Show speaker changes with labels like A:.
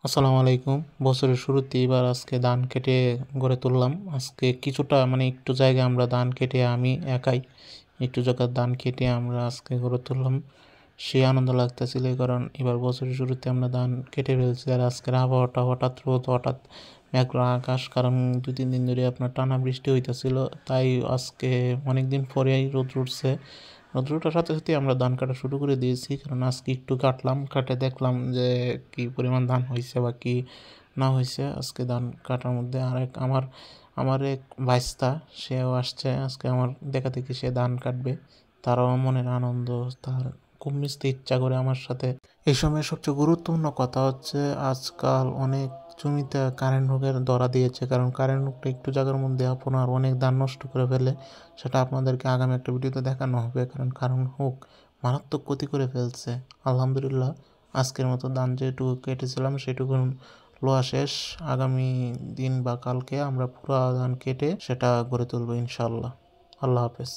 A: আসসালামু আলাইকুম। বছরের শুরুতে এবার আজকে ধান কেটে গড়ে তুললাম। আজকে কিছুটা একটু জায়গা আমরা ধান কেটে আমি একাই একটু জায়গার ধান কেটে আমরা আজকে গড়ে তুললাম। সেই আনন্দ লাগতেছিল কারণ এবার বছরের শুরুতে আমরা ধান কেটে ফেলছি। আর আজকের আবহাওয়াটা হঠাৎ রোদ, হঠাৎ মেঘলা আকাশ, কারণ ২-৩ দিন ধরে আপনার টানা বৃষ্টি হইতেছিল। তাই আজকে অনেকদিন পরেই রোদ উঠছে। রোদ ওঠার সাথে সাথে আমরা ধান কাটা শুরু করে দিয়েছি, কারণ আজকে একটু কাটলাম, কাটে দেখলাম যে কি পরিমাণ ধান হয়েছে বা কি না হয়েছে। আজকে ধান কাটার মধ্যে আরেক আমার আমার এক ভাইস্তা, সেও আসছে আজকে আমার দেখা দেখি, সে ধান কাটবে। তারও মনের আনন্দ, তার খুব মিশতে ইচ্ছা করে আমার সাথে। এই সময় সবচেয়ে গুরুত্বপূর্ণ কথা হচ্ছে, আজকাল অনেক জমিতে কারেন্ট হুকের ধরা দিয়েছে, কারণ কারেন্ট হুকটা একটু জায়গার মধ্যে আপনার অনেক ধান নষ্ট করে ফেলে। সেটা আপনাদেরকে আগামী একটা ভিডিওতে দেখানো হবে, কারণ কারেন্ট হুক মারাত্মক ক্ষতি করে ফেলছে। আলহামদুলিল্লাহ, আজকের মতো ধান যেটুকু কেটেছিলাম সেটুকু লোয়া শেষ। আগামী দিন বা কালকে আমরা পুরো ধান কেটে সেটা গড়ে তুলবো ইনশাল্লাহ। আল্লাহ হাফেজ।